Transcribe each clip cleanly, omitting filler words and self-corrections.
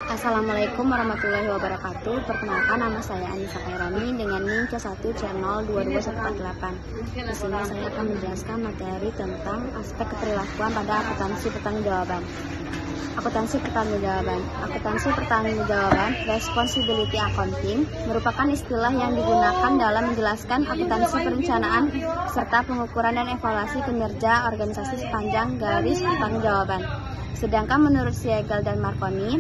Assalamualaikum warahmatullahi wabarakatuh. Perkenalkan, nama saya Anissa Kairani dengan NIM C1C02248. Di sini saya akan menjelaskan materi tentang aspek keperilakuan pada akuntansi pertanggungjawaban. Akuntansi pertanggungjawaban. Akuntansi pertanggungjawaban (responsibility accounting) merupakan istilah yang digunakan dalam menjelaskan akuntansi perencanaan serta pengukuran dan evaluasi kinerja organisasi sepanjang garis pertanggungjawaban. Sedangkan menurut Siegel dan Marconi,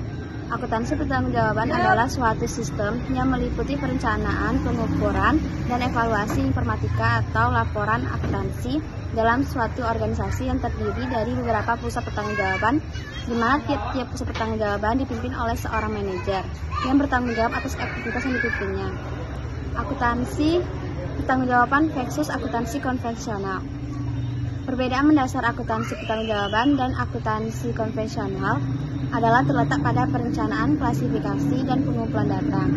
akuntansi pertanggungjawaban adalah suatu sistem yang meliputi perencanaan, pengukuran, dan evaluasi informatika atau laporan akuntansi dalam suatu organisasi yang terdiri dari beberapa pusat pertanggungjawaban, di mana tiap-tiap pusat pertanggungjawaban dipimpin oleh seorang manajer yang bertanggung jawab atas aktivitas yang dipimpinnya. Akuntansi pertanggungjawaban versus akuntansi konvensional. Perbedaan mendasar akuntansi pertanggungjawaban dan akuntansi konvensional adalah terletak pada perencanaan, klasifikasi, dan pengumpulan data.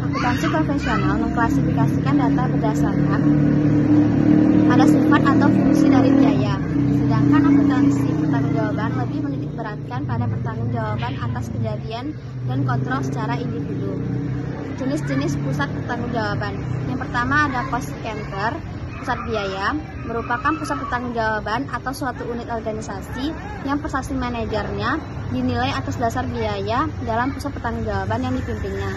Akuntansi konvensional mengklasifikasikan data berdasarkan pada sifat atau fungsi dari biaya, sedangkan akuntansi pertanggungjawaban lebih menitikberatkan pada pertanggungjawaban atas kejadian dan kontrol secara individu. Jenis-jenis pusat pertanggungjawaban. Yang pertama ada cost center. Pusat biaya merupakan pusat pertanggungjawaban atau suatu unit organisasi yang prestasi manajernya dinilai atas dasar biaya dalam pusat pertanggungjawaban yang dipimpinnya.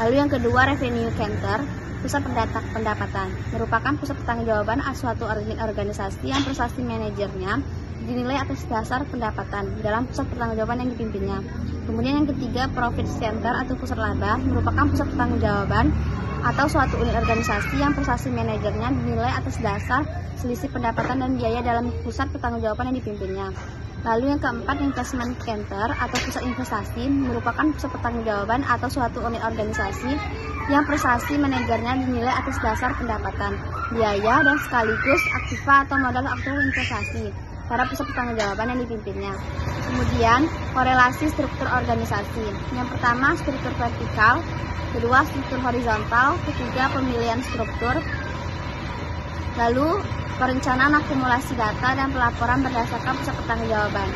Lalu yang kedua, revenue center, pusat pendapatan, merupakan pusat pertanggungjawaban suatu unit organisasi yang prestasi manajernya dinilai atas dasar pendapatan dalam pusat pertanggungjawaban yang dipimpinnya. Kemudian yang ketiga, profit center atau pusat laba, merupakan pusat pertanggungjawaban atau suatu unit organisasi yang prestasi manajernya dinilai atas dasar selisih pendapatan dan biaya dalam pusat pertanggungjawaban yang dipimpinnya. Lalu yang keempat, investment center atau pusat investasi, merupakan pusat pertanggungjawaban atau suatu unit organisasi yang prestasi manajernya dinilai atas dasar pendapatan, biaya, dan sekaligus aktiva atau modal atau investasi pada pusat pertanggungjawaban yang dipimpinnya. Kemudian, korelasi struktur organisasi. Yang pertama, struktur vertikal, kedua, struktur horizontal, ketiga, pemilihan struktur, lalu perencanaan akumulasi data dan pelaporan berdasarkan pusat pertanggungjawaban,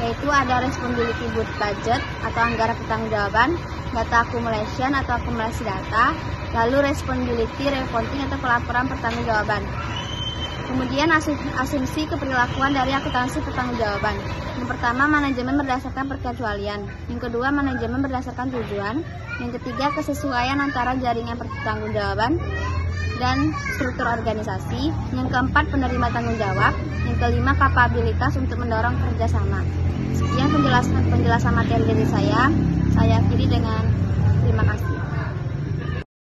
yaitu ada responsibility budget atau anggaran pertanggungjawaban, data accumulation atau akumulasi data, lalu responsibility reporting atau pelaporan pertanggungjawaban. Kemudian asumsi keperilakuan dari akuntansi pertanggungjawaban. Yang pertama, manajemen berdasarkan perkecualian. Yang kedua, manajemen berdasarkan tujuan. Yang ketiga, kesesuaian antara jaringan pertanggungjawaban dan struktur organisasi. Yang keempat, penerima tanggung jawab. Yang kelima, kapabilitas untuk mendorong kerjasama. Sekian penjelasan materi dari saya. Saya